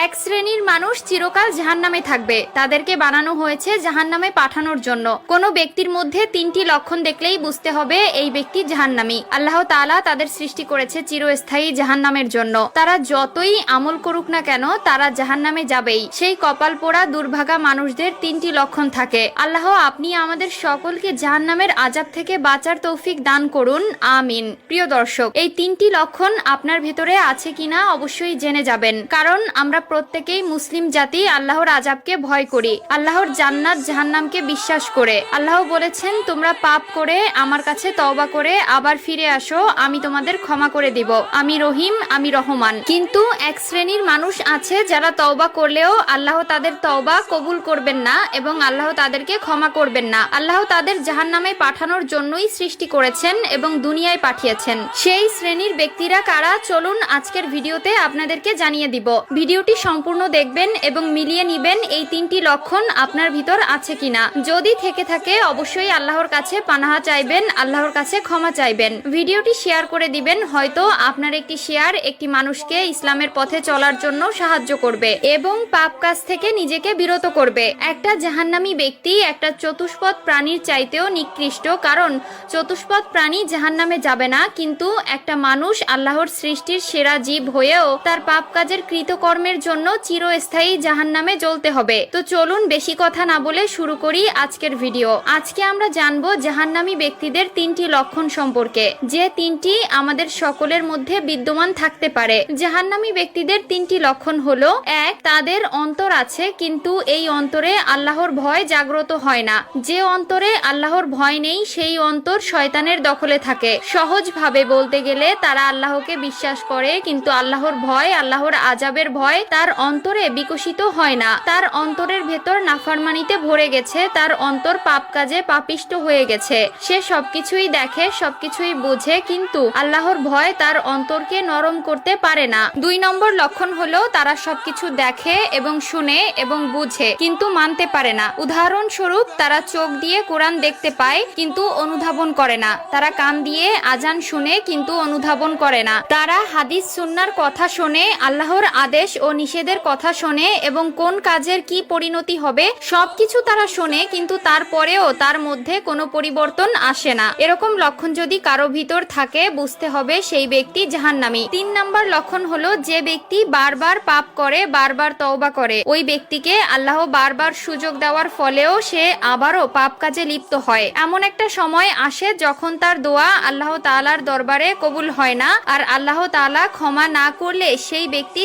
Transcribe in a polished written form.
এক শ্রেণীর মানুষ চিরকাল জাহান্নামে থাকবে, তাদেরকে বানানো হয়েছে জাহান্নামে পাঠানোর জন্য। কোনো ব্যক্তির মধ্যে তিনটি লক্ষণ দেখলেই বুঝতে হবে এই ব্যক্তি জাহান্নামী। আল্লাহ তাআলা তাদের সৃষ্টি করেছে চিরস্থায়ী জাহান্নামের জন্য। তারা যতই আমল করুক না কেন তারা জাহান্নামে যাবেই। সেই কপাল পোড়া দুর্ভাগা মানুষদের তিনটি লক্ষণ থাকে। আল্লাহ আপনি আমাদের সকলকে জাহান্নামের আযাব থেকে বাঁচার তৌফিক দান করুন, আমিন। প্রিয় দর্শক, এই তিনটি লক্ষণ আপনার ভেতরে আছে কিনা অবশ্যই জেনে যাবেন, কারণ আমরা প্রত্যেকেই মুসলিম জাতি আল্লাহর আযাবকে ভয় করি, আল্লাহর জান্নাত জাহান্নামকে বিশ্বাস করে। আল্লাহ বলেছেন, তোমরা পাপ করে আমার কাছে তওবা করে আবার ফিরে আসো, আমি তোমাদের ক্ষমা করে দিব, আমি রহিম, আমি রহমান। কিন্তু এক শ্রেণীর মানুষ আছে যারা তওবা করলেও আল্লাহ তাদের তওবা কবুল করবেন না এবং আল্লাহ তাদেরকে ক্ষমা করবেন না। আল্লাহ তাদের জাহান্নামে পাঠানোর জন্যই সৃষ্টি করেছেন এবং দুনিয়ায় পাঠিয়েছেন। সেই শ্রেণীর ব্যক্তিরা কারা, চলুন আজকের ভিডিওতে আপনাদেরকে জানিয়ে দিব। ভিডিওটি সম্পূর্ণ দেখবেন এবং মিলিয়ে নিবেন এই তিনটি লক্ষণ আপনার ভিতর আছে কিনা। যদি থেকে থাকে অবশ্যই আল্লাহর কাছে পানাহা চাইবেন, আল্লাহর কাছে ক্ষমা চাইবেন। ভিডিওটি শেয়ার করে দিবেন, হয়তো আপনার একটি শেয়ার একটি মানুষকে ইসলামের পথে চলার জন্য সাহায্য করবে এবং পাপ কাজ থেকে নিজেকে বিরত করবে। একটা জাহান্নামী ব্যক্তি একটা চতুষ্পদ প্রাণীর চাইতেও নিকৃষ্ট, কারণ চতুষ্পদ প্রাণী জাহান্নামে যাবে না, কিন্তু একটা মানুষ আল্লাহর সৃষ্টির সেরা জীব হয়েও তার পাপ কাজের কৃতকর্মের জন্য চিরস্থায়ী জাহান্নামে জ্বলতে হবে। তো চলুন বেশি কথা না বলে শুরু করি আজকের ভিডিও। আজকে আমরা জানবো জাহান্নামী ব্যক্তিদের তিনটি লক্ষণ সম্পর্কে, যে তিনটি আমাদের সকলের মধ্যে বিদ্যমান থাকতে পারে। জাহান্নামী ব্যক্তিদের তিনটি লক্ষণ হলো, এক, তাদের অন্তর আছে কিন্তু এই অন্তরে আল্লাহর ভয় জাগ্রত হয় না। যে অন্তরে আল্লাহর ভয় নেই সেই অন্তর শয়তানের দখলে থাকে। সহজভাবে বলতে গেলে তারা আল্লাহকে বিশ্বাস করে কিন্তু আল্লাহর ভয়, আল্লাহর আযাবের ভয় তার অন্তরে বিকশিত হয় না। তার অন্তরের ভেতর নাফরমানিতে ভরে গেছে, তার অন্তর পাপ কাজে পাপিষ্ট হয়ে গেছে। সে সবকিছুই দেখে, সবকিছুই বোঝে, কিন্তু আল্লাহর ভয় তার অন্তরকে নরম করতে পারে না। 2 নম্বর লক্ষণ হলো, তারা সবকিছু দেখে এবং শুনে এবং বুঝে কিন্তু মানতে পারে না। উদাহরণস্বরূপ, তারা চোখ দিয়ে কোরআন দেখতে পায় কিন্তু অনুধাবন করে না। তারা কান দিয়ে আজান শুনে কিন্তু অনুধাবন করে না। তারা হাদিস সুন্নাহর কথা শোনে, আল্লাহর আদেশ ও নিষেধের কথা শোনে এবং কোন কাজের কি পরিণতি হবে সবকিছু তারা শোনে, কিন্তু তারপরেও তার মধ্যে কোনো পরিবর্তন আসে না। এরকম লক্ষণ যদি কারো ভিতর থাকে বুঝতে হবে সেই ব্যক্তি জাহান্নামী। 3 নম্বর লক্ষণ হলো, যে ব্যক্তি বারবার পাপ করে, বারবার তওবা করে, ওই ব্যক্তিকে আল্লাহ বারবার সুযোগ দেওয়ার ফলেও সে আবারও পাপ কাজে লিপ্ত হয়। এমন একটা সময় আসে যখন তার দোয়া আল্লাহ তাআলার দরবারে কবুল হয় না, আর আল্লাহ তাআলা ক্ষমা না করলে সেই ব্যক্তি